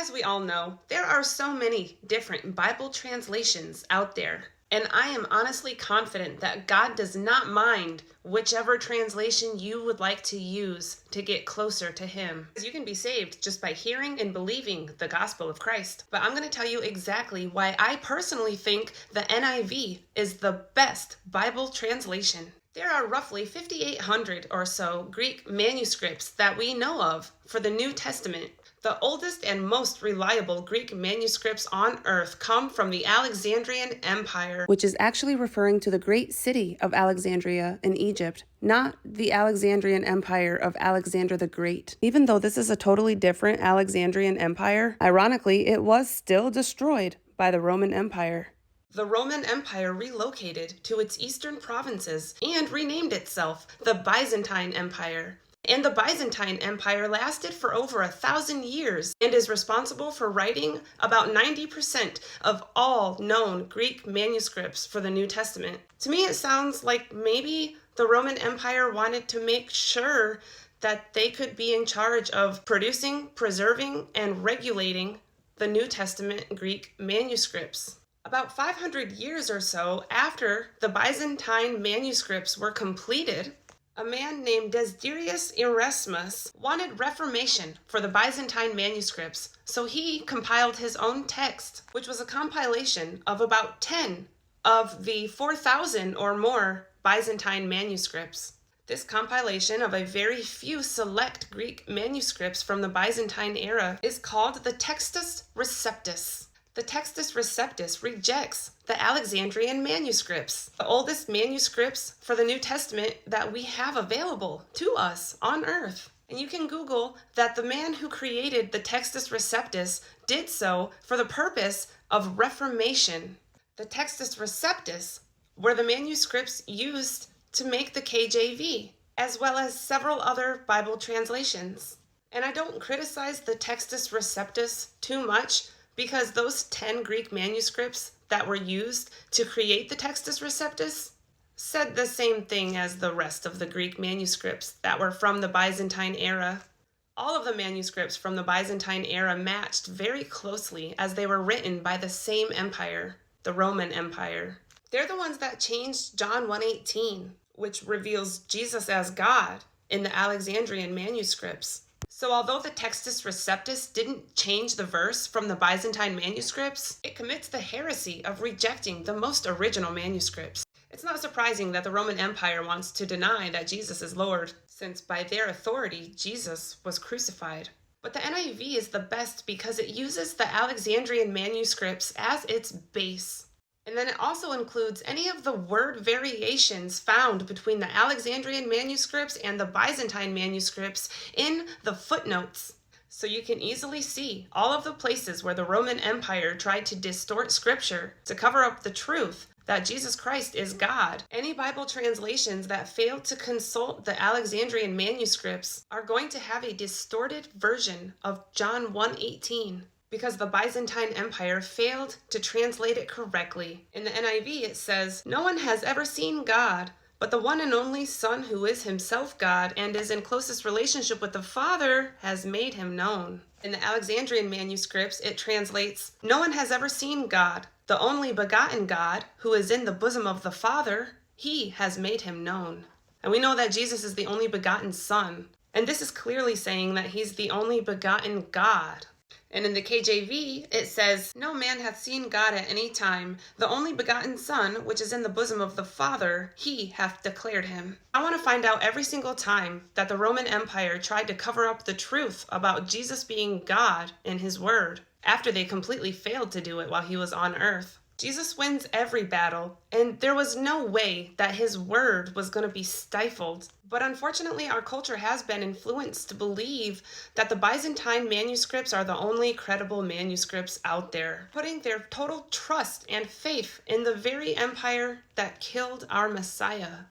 As we all know, there are so many different Bible translations out there, and I am honestly confident that God does not mind whichever translation you would like to use to get closer to Him. You can be saved just by hearing and believing the gospel of Christ. But I'm going to tell you exactly why I personally think the NIV is the best Bible translation. There are roughly 5,800 or so Greek manuscripts that we know of for the New Testament. The oldest and most reliable Greek manuscripts on earth come from the Alexandrian Empire, which is actually referring to the great city of Alexandria in Egypt, not the Alexandrian Empire of Alexander the Great. Even though this is a totally different Alexandrian Empire, ironically, it was still destroyed by the Roman Empire. The Roman Empire relocated to its eastern provinces and renamed itself the Byzantine Empire. And the Byzantine Empire lasted for over 1,000 years and is responsible for writing about 90% of all known Greek manuscripts for the New Testament. To me, it sounds like maybe the Roman Empire wanted to make sure that they could be in charge of producing, preserving, and regulating the New Testament Greek manuscripts. About 500 years or so after the Byzantine manuscripts were completed, a man named Desiderius Erasmus wanted reformation for the Byzantine manuscripts, so he compiled his own text, which was a compilation of about 10 of the 4,000 or more Byzantine manuscripts. This compilation of a very few select Greek manuscripts from the Byzantine era is called the Textus Receptus. The Textus Receptus rejects the Alexandrian manuscripts, the oldest manuscripts for the New Testament that we have available to us on earth. And you can Google that the man who created the Textus Receptus did so for the purpose of reformation. The Textus Receptus were the manuscripts used to make the KJV, as well as several other Bible translations. And I don't criticize the Textus Receptus too much, because those 10 Greek manuscripts that were used to create the Textus Receptus said the same thing as the rest of the Greek manuscripts that were from the Byzantine era. All of the manuscripts from the Byzantine era matched very closely as they were written by the same empire, the Roman Empire. They're the ones that changed John 1:18, which reveals Jesus as God in the Alexandrian manuscripts. So although the Textus Receptus didn't change the verse from the Byzantine manuscripts, it commits the heresy of rejecting the most original manuscripts. It's not surprising that the Roman Empire wants to deny that Jesus is Lord, since by their authority, Jesus was crucified. But the NIV is the best because it uses the Alexandrian manuscripts as its base. And then it also includes any of the word variations found between the Alexandrian manuscripts and the Byzantine manuscripts in the footnotes. So you can easily see all of the places where the Roman Empire tried to distort scripture to cover up the truth that Jesus Christ is God. Any Bible translations that fail to consult the Alexandrian manuscripts are going to have a distorted version of John 1:18. Because the Byzantine Empire failed to translate it correctly. In the NIV it says, "No one has ever seen God, but the one and only Son who is himself God and is in closest relationship with the Father has made him known." In the Alexandrian manuscripts it translates, "No one has ever seen God, the only begotten God who is in the bosom of the Father, he has made him known." And we know that Jesus is the only begotten Son. And this is clearly saying that he's the only begotten God. And in the KJV, it says, "No man hath seen God at any time. The only begotten Son, which is in the bosom of the Father, he hath declared him." I want to find out every single time that the Roman Empire tried to cover up the truth about Jesus being God in his word, after they completely failed to do it while he was on earth. Jesus wins every battle, and there was no way that his word was going to be stifled. But unfortunately, our culture has been influenced to believe that the Byzantine manuscripts are the only credible manuscripts out there, putting their total trust and faith in the very empire that killed our Messiah.